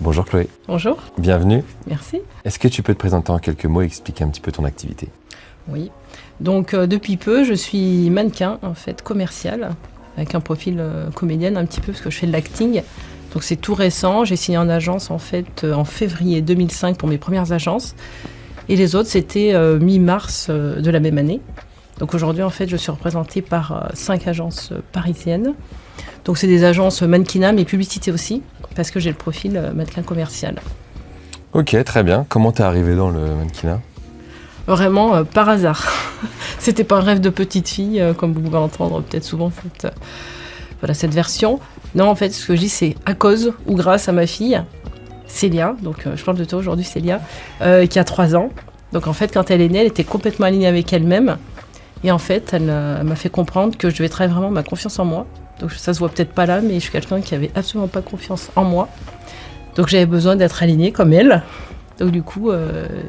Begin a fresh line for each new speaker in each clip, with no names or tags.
Bonjour Chloé.
Bonjour.
Bienvenue.
Merci.
Est-ce que tu peux te présenter en quelques mots et expliquer un petit peu ton activité ?
Oui. Donc depuis peu, je suis mannequin en fait commercial avec un profil comédienne un petit peu parce que je fais de l'acting. Donc c'est tout récent. J'ai signé en agence en fait en février 2005 pour mes premières agences et les autres c'était mi-mars de la même année. Donc aujourd'hui en fait je suis représentée par 5 agences parisiennes. Donc c'est des agences mannequinat mais publicité aussi parce que j'ai le profil mannequin commercial.
Ok, très bien. Comment t'es arrivée dans le mannequinat ?
Vraiment par hasard. C'était pas un rêve de petite fille, comme vous pouvez entendre peut-être souvent cette version. Non, en fait, ce que je dis, c'est à cause ou grâce à ma fille, Célia, donc je parle de toi aujourd'hui, Célia, qui a 3 ans. Donc en fait, quand elle est née, elle était complètement alignée avec elle-même. Et en fait, elle m'a fait comprendre que je devais travailler vraiment ma confiance en moi. Donc ça se voit peut-être pas là, mais je suis quelqu'un qui avait absolument pas confiance en moi. Donc j'avais besoin d'être alignée comme elle. Donc du coup,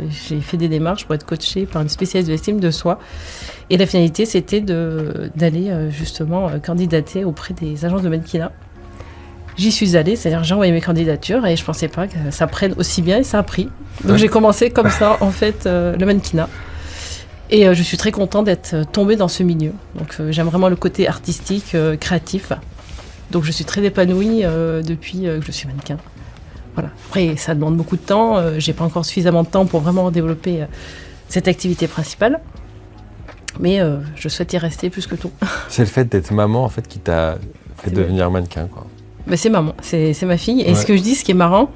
j'ai fait des démarches pour être coachée par une spécialiste de l'estime de soi. Et la finalité, c'était d'aller justement candidater auprès des agences de mannequinat. J'y suis allée, c'est-à-dire j'ai envoyé mes candidatures et je pensais pas que ça prenne aussi bien et ça a pris. Donc j'ai commencé comme ça, en fait, le mannequinat. Et je suis très contente d'être tombée dans ce milieu. Donc j'aime vraiment le côté artistique, créatif. Donc je suis très épanouie depuis que je suis mannequin. Voilà. Après, ça demande beaucoup de temps. J'ai pas encore suffisamment de temps pour vraiment développer cette activité principale. Mais je souhaite y rester plus que tout.
C'est le fait d'être maman en fait qui t'a fait devenir mannequin, quoi.
Mais c'est maman, c'est ma fille. Et
Ouais.
ce que je dis, ce qui est marrant,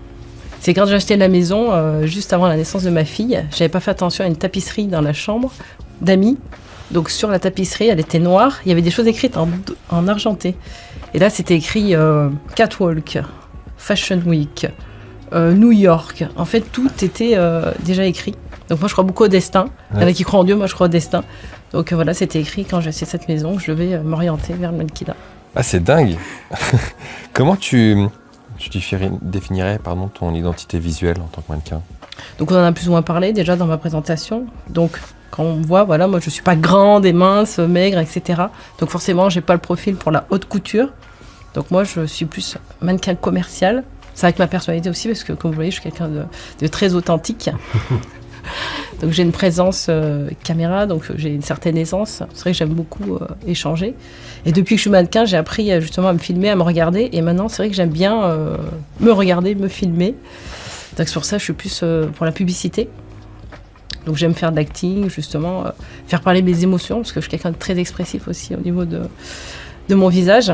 c'est quand j'ai acheté la maison, juste avant la naissance de ma fille, j'avais pas fait attention à une tapisserie dans la chambre d'amis. Donc sur la tapisserie, elle était noire. Il y avait des choses écrites en argenté. Et là, c'était écrit Catwalk, Fashion Week, New York. En fait, tout était déjà écrit. Donc moi, je crois beaucoup au destin. Il y en a qui croient en Dieu, moi, je crois au destin. Donc voilà, c'était écrit quand j'ai acheté cette maison que je devais m'orienter vers le mannequinat.
Ah, c'est dingue. Comment tu définirais ton identité visuelle en tant que mannequin ?
Donc on en a plus ou moins parlé déjà dans ma présentation. Donc quand on me voit, voilà, moi je suis pas grande et mince, maigre, etc. Donc forcément, j'ai pas le profil pour la haute couture. Donc moi, je suis plus mannequin commercial. C'est avec ma personnalité aussi, parce que comme vous voyez, je suis quelqu'un de très authentique. Donc j'ai une présence caméra, donc j'ai une certaine aisance. C'est vrai que j'aime beaucoup échanger. Et depuis que je suis mannequin, j'ai appris justement à me filmer, à me regarder. Et maintenant, c'est vrai que j'aime bien me regarder, me filmer. Donc c'est pour ça que je suis plus pour la publicité. Donc j'aime faire de l'acting, justement, faire parler mes émotions, parce que je suis quelqu'un de très expressif aussi au niveau de mon visage.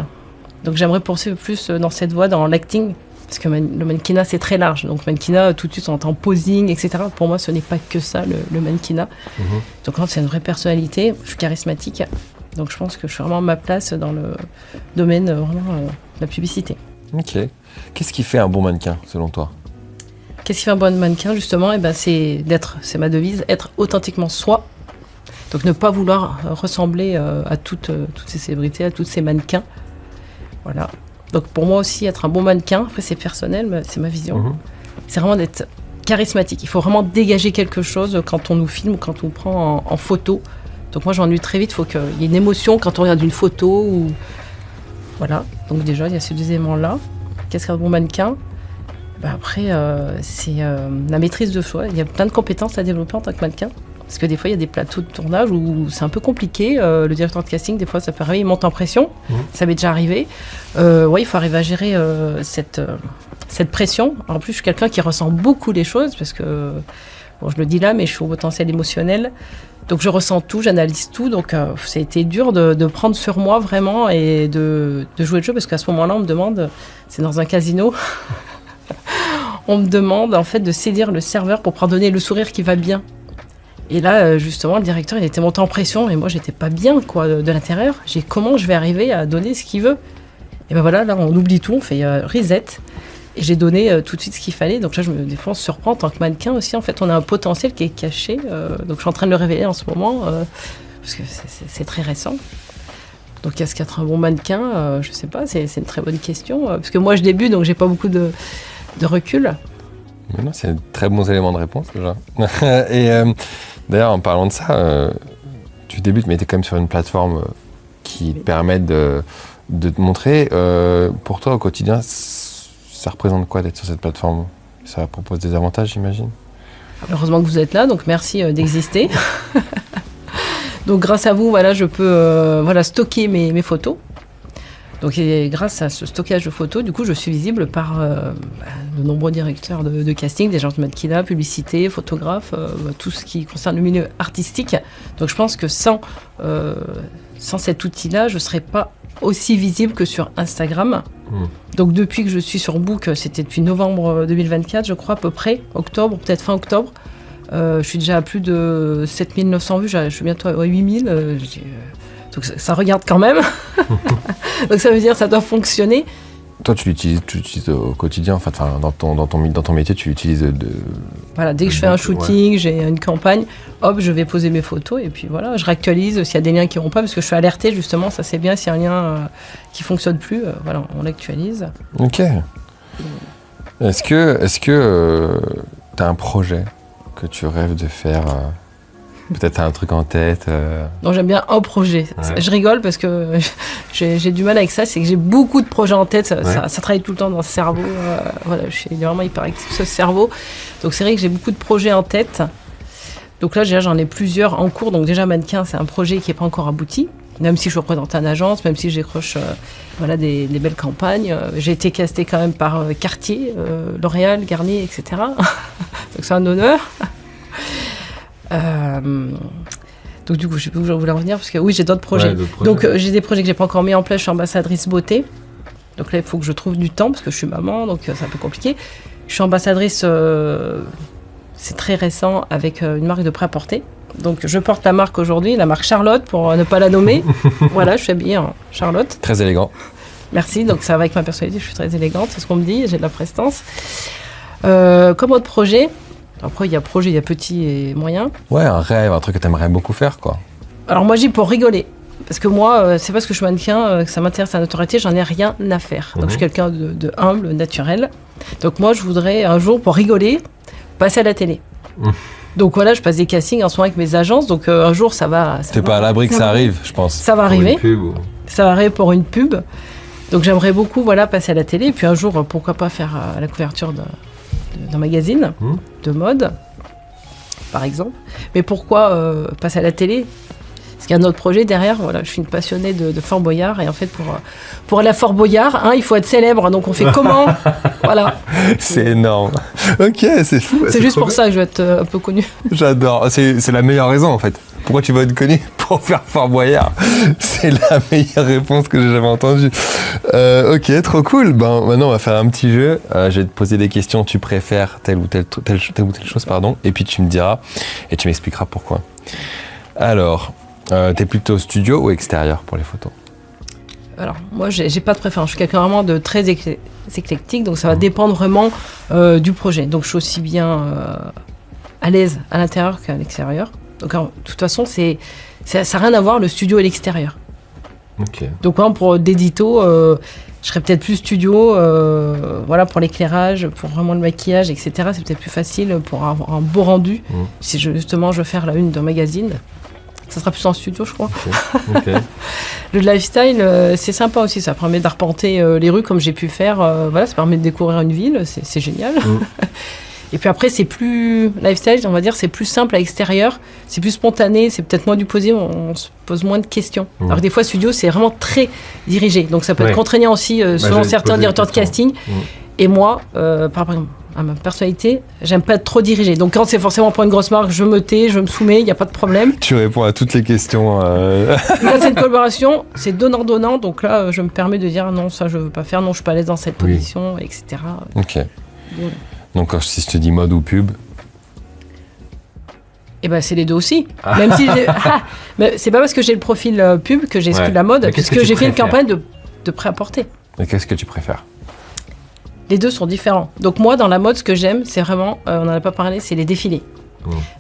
Donc j'aimerais poursuivre plus dans cette voie, dans l'acting, parce que le mannequinat, c'est très large. Donc mannequinat, tout de suite, on entend posing, etc. Pour moi, ce n'est pas que ça, le mannequinat. Mmh. Donc quand c'est une vraie personnalité, je suis charismatique. Donc je pense que je suis vraiment à ma place dans le domaine vraiment de la publicité.
Ok. Qu'est-ce qui fait un bon mannequin, selon toi ?
Qu'est-ce qui fait un bon mannequin, justement ? C'est ma devise, être authentiquement soi. Donc ne pas vouloir ressembler à toutes ces célébrités, à tous ces mannequins. Voilà. Donc pour moi aussi, être un bon mannequin, après c'est personnel, mais c'est ma vision. Mmh. C'est vraiment d'être charismatique. Il faut vraiment dégager quelque chose quand on nous filme, quand on nous prend en photo. Donc moi j'ennuie très vite, il faut qu'il y ait une émotion quand on regarde une photo. Voilà. Donc déjà, il y a ces 2 éléments-là. Qu'est-ce qu'un bon mannequin ? Après, c'est la maîtrise de soi. Il y a plein de compétences à développer en tant que mannequin. Parce que des fois, il y a des plateaux de tournage où c'est un peu compliqué. Le directeur de casting, des fois, ça peut arriver, il monte en pression. Mmh. Ça m'est déjà arrivé. Il faut arriver à gérer cette pression. En plus, je suis quelqu'un qui ressent beaucoup les choses parce que, je le dis là, mais je suis au potentiel émotionnel. Donc, je ressens tout, j'analyse tout. Donc, ça a été dur de prendre sur moi vraiment et de jouer le jeu parce qu'à ce moment-là, on me demande, c'est dans un casino, on me demande en fait de séduire le serveur pour pouvoir donner le sourire qui va bien. Et là, justement, le directeur, il était monté en pression et moi, j'étais pas bien, quoi, de l'intérieur. Comment je vais arriver à donner ce qu'il veut ? Et ben voilà, là, on oublie tout, on fait reset. Et j'ai donné tout de suite ce qu'il fallait. Donc là, des fois, on se surprend en tant que mannequin aussi. En fait, on a un potentiel qui est caché. Donc je suis en train de le révéler en ce moment, parce que c'est très récent. Donc qu'est-ce qu'être un bon mannequin ? Je sais pas, c'est une très bonne question. Parce que moi, je débute, donc j'ai pas beaucoup de recul.
Mais non, c'est un très bon élément de réponse déjà. Et d'ailleurs, en parlant de ça, tu débutes, mais tu es quand même sur une plateforme qui permet de te montrer. Pour toi, au quotidien, ça représente quoi d'être sur cette plateforme? Ça propose des avantages, j'imagine?
Heureusement que vous êtes là, donc merci d'exister. Donc grâce à vous, voilà, je peux stocker mes photos. Donc et grâce à ce stockage de photos, du coup, je suis visible par de nombreux directeurs de casting, des gens de mannequinat, publicité, photographes, tout ce qui concerne le milieu artistique. Donc je pense que sans cet outil-là, je ne serais pas aussi visible que sur Instagram. Donc depuis que je suis sur Book, c'était depuis novembre 2024, je crois, à peu près, octobre, peut-être fin octobre. Je suis déjà à plus de 7900 vues, je suis bientôt à 8000. Donc ça regarde quand même. Donc ça veut dire que ça doit fonctionner.
Toi, tu l'utilises au quotidien, enfin, dans ton métier, tu l'utilises
Voilà, dès que je fais un shooting, j'ai une campagne, hop, je vais poser mes photos et puis voilà, je réactualise s'il y a des liens qui ne vont pas, parce que je suis alertée justement, ça c'est bien, s'il y a un lien qui ne fonctionne plus, voilà, on l'actualise.
Ok. Est-ce que tu as un projet que tu rêves de faire peut-être t'as un truc en tête
Non, j'aime bien un projet.
Ouais.
Je rigole parce que j'ai du mal avec ça, c'est que j'ai beaucoup de projets en tête, ça travaille tout le temps dans le cerveau. Voilà, je suis vraiment hyperactif ce cerveau. Donc c'est vrai que j'ai beaucoup de projets en tête. Donc là, déjà, j'en ai plusieurs en cours. Donc déjà, mannequin, c'est un projet qui n'est pas encore abouti. Même si je représente une agence, même si j'écroche des belles campagnes. J'ai été castée quand même par Cartier, L'Oréal, Garnier, etc. Donc c'est un honneur. Donc du coup, je sais pas où je voulais revenir parce que oui, j'ai d'autres projets. Donc j'ai des projets que j'ai pas encore mis en place. Je suis ambassadrice beauté. Donc là, il faut que je trouve du temps parce que je suis maman, donc c'est un peu compliqué. Je suis ambassadrice, c'est très récent, avec une marque de prêt-à-porter. Donc je porte la marque aujourd'hui, la marque Charlotte, pour ne pas la nommer. Voilà, je suis habillée en Charlotte.
Très élégant.
Merci, donc ça va avec ma personnalité, je suis très élégante, c'est ce qu'on me dit, j'ai de la prestance. Comme autre projet, après il y a petit et moyen.
Ouais, un rêve, un truc que tu aimerais beaucoup faire, quoi.
Alors moi, j'y pour rigoler. Parce que moi, c'est parce que je suis mannequin que ça m'intéresse la notoriété, j'en ai rien à faire. Donc je suis quelqu'un de humble, naturel. Donc moi, je voudrais un jour, pour rigoler, passer à la télé. Donc voilà, je passe des castings en ce moment avec mes agences. Donc un jour, ça va.
T'es pas à l'abri que ça arrive, je pense.
Ça va arriver. Ça va arriver pour une pub. Donc j'aimerais beaucoup passer à la télé. Et puis un jour, pourquoi pas faire la couverture d'un magazine de mode, par exemple. Mais pourquoi passer à la télé ? Parce qu'il y a un autre projet derrière. Voilà, je suis une passionnée de Fort Boyard. Et en fait, pour aller à Fort Boyard, il faut être célèbre. Donc on fait comment ? Voilà.
C'est énorme. Ok, c'est fou.
C'est juste pour ça que je veux être un peu connue.
J'adore. C'est la meilleure raison, en fait. Pourquoi tu veux être connu ? Pour faire Fort Boyard. C'est la meilleure réponse que j'ai jamais entendue. Ok, trop cool. Ben, maintenant, on va faire un petit jeu. Je vais te poser des questions. Tu préfères telle ou telle chose, pardon. Et puis tu me diras et tu m'expliqueras pourquoi. Alors, t'es plutôt studio ou extérieur pour les photos ?
Alors, moi, j'ai pas de préférence. Je suis quelqu'un vraiment de très éclectique. Donc, ça va dépendre vraiment du projet. Donc, je suis aussi bien à l'aise à l'intérieur qu'à l'extérieur. Donc, de toute façon, ça n'a rien à voir le studio et l'extérieur.
Ok.
Donc, pour d'édito, je serais peut-être plus studio, pour l'éclairage, pour vraiment le maquillage, etc. C'est peut-être plus facile pour avoir un beau rendu. Si justement je veux faire la une d'un magazine, ça sera plus en studio, je crois.
Okay.
Le lifestyle, c'est sympa aussi. Ça permet d'arpenter les rues comme j'ai pu faire. Ça permet de découvrir une ville. C'est génial. Et puis après, c'est plus lifestyle, on va dire, c'est plus simple à l'extérieur, c'est plus spontané, c'est peut-être moins du posé, on se pose moins de questions. Alors que des fois, studio, c'est vraiment très dirigé, donc ça peut être contraignant aussi selon certains directeurs de casting. Et moi, par exemple, à ma personnalité, j'aime pas être trop dirigé. Donc quand c'est forcément pour une grosse marque, je me tais, je me soumets, il n'y a pas de problème.
Tu réponds à toutes les questions.
Quand c'est une collaboration, c'est donnant-donnant, donc là, je me permets de dire non, ça je veux pas faire, non, je suis pas à l'aise dans cette position, etc.
Ok. Donc si je te dis mode ou pub ?
Eh ben c'est les deux aussi. Même si mais c'est pas parce que j'ai le profil pub que j'ai exclu la mode, puisque j'ai fait une campagne de prêt-à-porter.
Et qu'est-ce que tu préfères ?
Les deux sont différents. Donc moi, dans la mode, ce que j'aime, c'est vraiment, on n'en a pas parlé, c'est les défilés.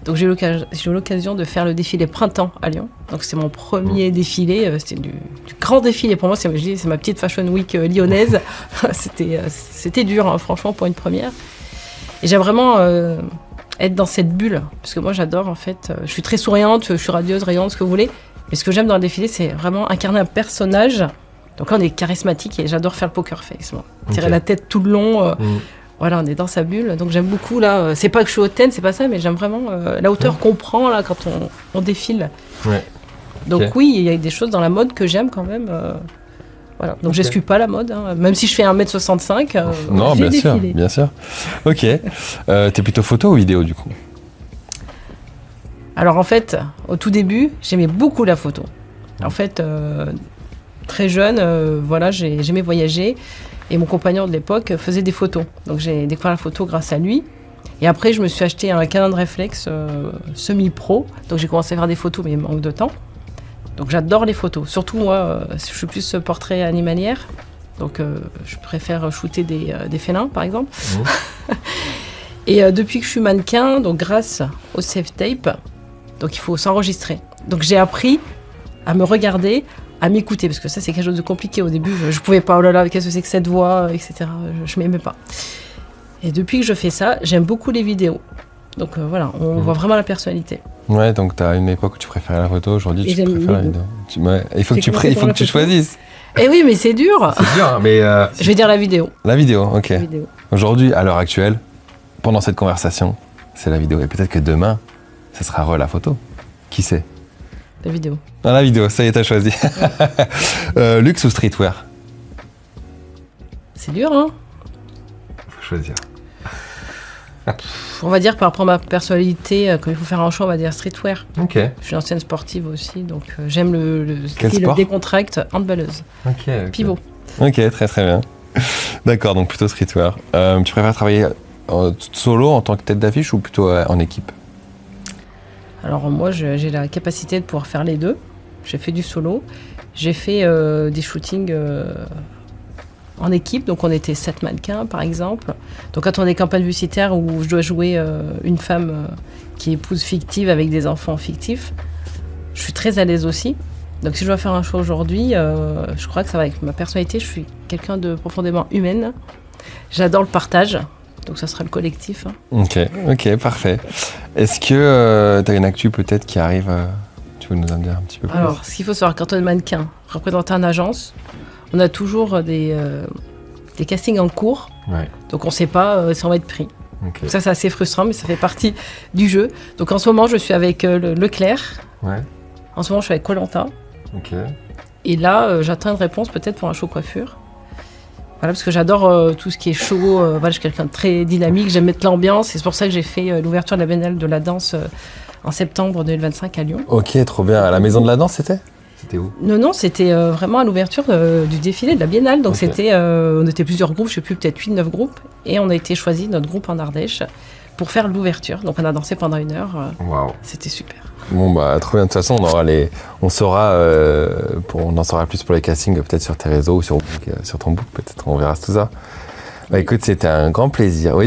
Donc j'ai eu l'occasion de faire le défilé printemps à Lyon. Donc c'est mon premier défilé, c'était du grand défilé pour moi. C'est ma petite Fashion Week lyonnaise. C'était dur, franchement, pour une première. Et j'aime vraiment être dans cette bulle, parce que moi j'adore en fait. Je suis très souriante, je suis radieuse, rayonnante, ce que vous voulez. Mais ce que j'aime dans le défilé, c'est vraiment incarner un personnage. Donc là, on est charismatique et j'adore faire le poker face, moi. Tirer
Ok.
la tête tout le long. Voilà, on est dans sa bulle. Donc j'aime beaucoup, là. C'est pas que je suis hautaine, c'est pas ça, mais j'aime vraiment la hauteur qu'on prend, là, quand on défile.
Ouais.
Donc
Ok.
oui, il y a des choses dans la mode que j'aime quand même. Voilà. Donc j'exclus pas la mode, hein. Même si je fais 1m65,
Non,
j'ai
bien sûr,
défilé.
bien sûr. Ok. T'es plutôt photo ou vidéo du coup?
Alors en fait, au tout début, j'aimais beaucoup la photo. En fait, très jeune, voilà, j'aimais voyager et mon compagnon de l'époque faisait des photos. Donc j'ai découvert la photo grâce à lui. Et après, je me suis acheté un Canon Reflex semi-pro. Donc j'ai commencé à faire des photos, mais il manque de temps. Donc j'adore les photos. Surtout moi, je suis plus portrait animalière. Donc je préfère shooter des félins, par exemple. Et depuis que je suis mannequin, donc grâce au self-tape, donc il faut s'enregistrer. Donc j'ai appris à me regarder, à m'écouter, parce que ça c'est quelque chose de compliqué au début. Je pouvais pas, oh là là, qu'est-ce que c'est que cette voix, etc. Je m'aimais pas. Et depuis que je fais ça, j'aime beaucoup les vidéos. Donc voilà, on voit vraiment la personnalité.
Ouais, donc t'as une époque où tu préférais la photo, aujourd'hui
Et
tu
j'aime
préfères la
les
vidéo. Ouais, il faut que
J'ai
tu,
commencé
il
par
faut
la
que tu
photo.
choisisses.
Eh oui, mais c'est dur.
C'est dur, mais
Je vais dire la vidéo.
la vidéo, ok.
La vidéo.
Aujourd'hui, à l'heure actuelle, pendant cette conversation, c'est la vidéo. Et peut-être que demain, ce sera la photo. Qui sait?
La vidéo.
Ah, la vidéo, ça y est, t'as choisi. Luxe ou streetwear?
C'est dur, hein.
Faut choisir.
On va dire par rapport à ma personnalité, quand il faut faire un choix, on va dire streetwear.
Ok.
Je suis ancienne sportive aussi, donc j'aime le
Quel
style
sport
décontracte, handballeuse,
Ok.
pivot.
Ok, très très bien. D'accord, donc plutôt streetwear. Tu préfères travailler solo en tant que tête d'affiche ou plutôt en équipe?
Alors moi, j'ai la capacité de pouvoir faire les deux. J'ai fait du solo, j'ai fait des shootings en équipe, donc on était 7 mannequins par exemple. Donc quand on a des campagnes publicitaires où je dois jouer une femme qui est épouse fictive avec des enfants fictifs, je suis très à l'aise aussi. Donc si je dois faire un choix aujourd'hui, je crois que ça va avec ma personnalité. Je suis quelqu'un de profondément humaine. J'adore le partage, donc ça sera le collectif. Hein.
Ok, parfait. Est-ce que tu as une actu peut-être qui arrive tu veux nous en dire un petit peu plus?
Alors, ce qu'il faut savoir, quand on est mannequin, représenter une agence, on a toujours des castings en cours.
Ouais.
Donc on ne sait pas si on va être pris.
Ok.
Donc ça, c'est assez frustrant, mais ça fait partie du jeu. Donc en ce moment, je suis avec Leclerc.
Ouais.
En ce moment, je suis avec Koh-Lanta.
Ok.
Et là, j'attends une réponse peut-être pour un show coiffure. Voilà, parce que j'adore tout ce qui est show. Voilà, je suis quelqu'un de très dynamique, j'aime mettre l'ambiance. Et c'est pour ça que j'ai fait l'ouverture de la Biennale de la danse en septembre 2025 à Lyon.
Ok, trop bien. À la Maison de la Danse, c'était? C'était où?
Non, c'était vraiment à l'ouverture du défilé de la Biennale. Donc
Ok.
c'était, on était plusieurs groupes, je sais plus, peut-être 8-9 groupes. Et on a été choisi, notre groupe en Ardèche, pour faire l'ouverture. Donc on a dansé pendant 1 heure.
Waouh.
C'était super.
Bon bah trop bien. De toute façon, on saura, on en saura plus pour les castings peut-être sur tes réseaux ou sur ton book peut-être. On verra tout ça. Bah écoute, c'était un grand plaisir. Oui.